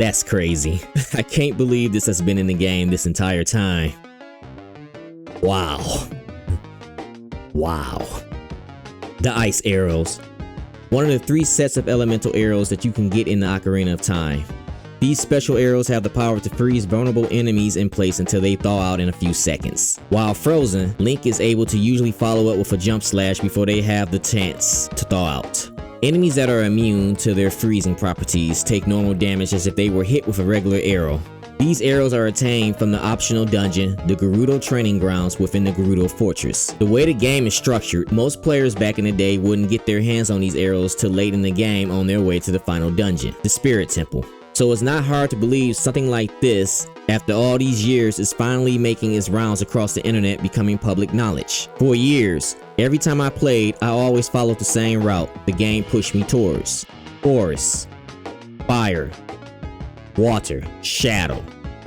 That's crazy. I can't believe this has been in the game this entire time. Wow. Wow. The ice arrows. One of the 3 sets of elemental arrows that you can get in the Ocarina of Time. These special arrows have the power to freeze vulnerable enemies in place until they thaw out in a few seconds. While frozen, Link is able to usually follow up with a jump slash before they have the chance to thaw out. Enemies that are immune to their freezing properties take normal damage as if they were hit with a regular arrow. These arrows are attained from the optional dungeon, the Gerudo Training Grounds within the Gerudo Fortress. The way the game is structured, most players back in the day wouldn't get their hands on these arrows till late in the game on their way to the final dungeon, the Spirit Temple. So it's not hard to believe something like this, after all these years, is finally making its rounds across the internet, becoming public knowledge. For years, every time I played, I always followed the same route the game pushed me towards. Forest, fire, water, shadow,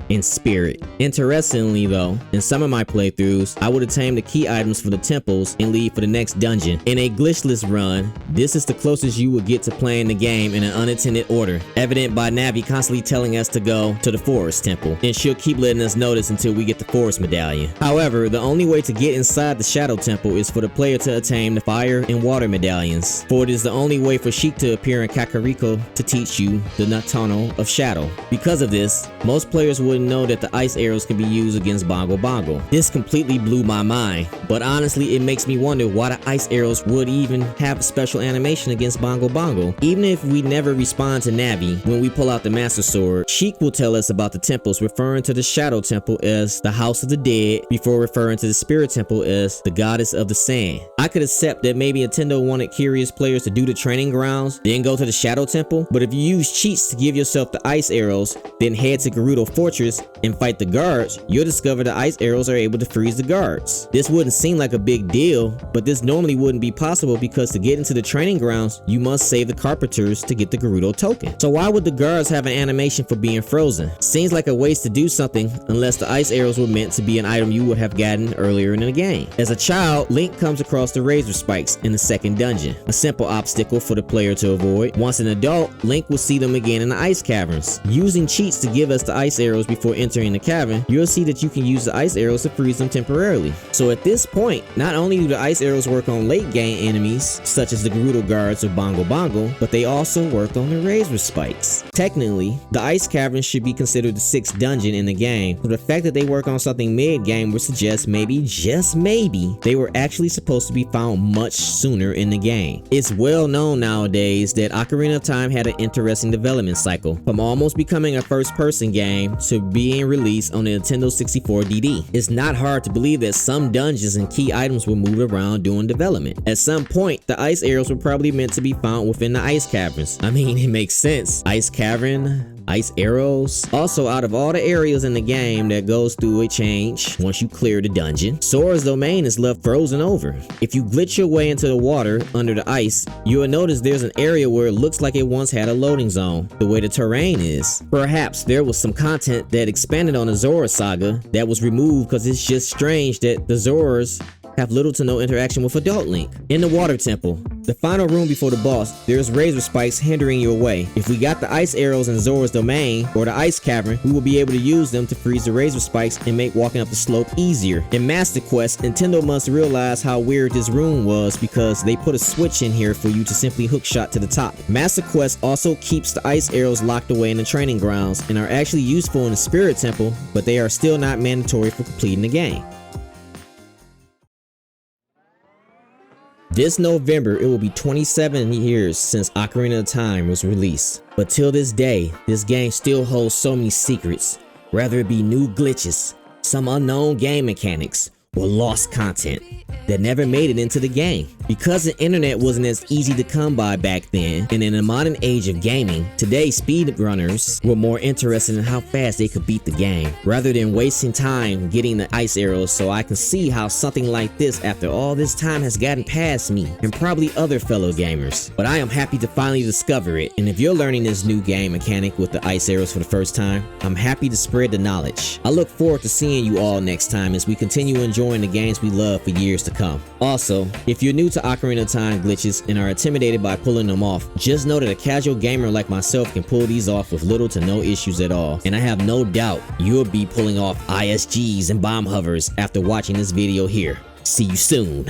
and spirit. Interestingly though, in some of my playthroughs, I would attain the key items for the temples and leave for the next dungeon. In a glitchless run, this is the closest you would get to playing the game in an unintended order, evident by Navi constantly telling us to go to the Forest Temple, and she'll keep letting us know this until we get the Forest Medallion. However, the only way to get inside the Shadow Temple is for the player to attain the Fire and Water Medallions, for it is the only way for Sheik to appear in Kakariko to teach you the Nocturnal of Shadow. Because of this, most players wouldn't know that the ice arrows can be used against Bongo Bongo. This completely blew my mind, but honestly it makes me wonder why the ice arrows would even have a special animation against Bongo Bongo. Even if we never respond to Navi, when we pull out the Master Sword, Sheik will tell us about the temples, referring to the Shadow Temple as the House of the Dead, before referring to the Spirit Temple as the Goddess of the Sand. I could accept that maybe Nintendo wanted curious players to do the training grounds, then go to the Shadow Temple, but if you use cheats to give yourself the ice arrows, then head to Gerudo Fortress and fight the guards, you'll discover the ice arrows are able to freeze the guards. This wouldn't seem like a big deal, but this normally wouldn't be possible because to get into the training grounds, you must save the carpenters to get the Gerudo token. So why would the guards have an animation for being frozen? Seems like a waste to do something unless the ice arrows were meant to be an item you would have gotten earlier in the game. As a child, Link comes across the razor spikes in the second dungeon, a simple obstacle for the player to avoid. Once an adult, Link will see them again in the ice caverns. Using cheats to give us the ice arrows before entering the cavern, you'll see that you can use the ice arrows to freeze them temporarily. So at this point, not only do the ice arrows work on late game enemies, such as the Gerudo guards of Bongo Bongo, but they also work on the razor spikes. Technically, the ice cavern should be considered the 6th dungeon in the game, so the fact that they work on something mid-game would suggest maybe, just maybe, they were actually supposed to be found much sooner in the game. It's well known nowadays that Ocarina of Time had an interesting development cycle, from almost becoming a first-person game to being released on the Nintendo 64 DD. It's not hard to believe that some dungeons and key items were moved around during development. At some point, the ice arrows were probably meant to be found within the ice caverns. I mean, it makes sense. Ice cavern, ice arrows. Also, out of all the areas in the game that goes through a change once you clear the dungeon, Sora's domain is left frozen over. If you glitch your way into the water under the ice, you will notice there's an area where it looks like it once had a loading zone, the way the terrain is. Perhaps there was some content that expanded on the Zora saga that was removed because it's just strange that the Zoras have little to no interaction with Adult Link. In the Water Temple, the final room before the boss, there's razor spikes hindering your way. If we got the ice arrows in Zora's domain, or the ice cavern, we will be able to use them to freeze the razor spikes and make walking up the slope easier. In Master Quest, Nintendo must realize how weird this room was because they put a switch in here for you to simply hookshot to the top. Master Quest also keeps the ice arrows locked away in the training grounds and are actually useful in the Spirit Temple, but they are still not mandatory for completing the game. This November, it will be 27 years since Ocarina of Time was released. But till this day, this game still holds so many secrets, whether it be new glitches, some unknown game mechanics, or lost content that never made it into the game. Because the internet wasn't as easy to come by back then, and in the modern age of gaming, today speedrunners were more interested in how fast they could beat the game, rather than wasting time getting the ice arrows. So I can see how something like this after all this time has gotten past me, and probably other fellow gamers. But I am happy to finally discover it, and if you're learning this new game mechanic with the ice arrows for the first time, I'm happy to spread the knowledge. I look forward to seeing you all next time as we continue enjoying the games we love for years to come. Also, if you're new to Ocarina of Time glitches and are intimidated by pulling them off, just know that a casual gamer like myself can pull these off with little to no issues at all. And I have no doubt you'll be pulling off ISGs and bomb hovers after watching this video here. See you soon.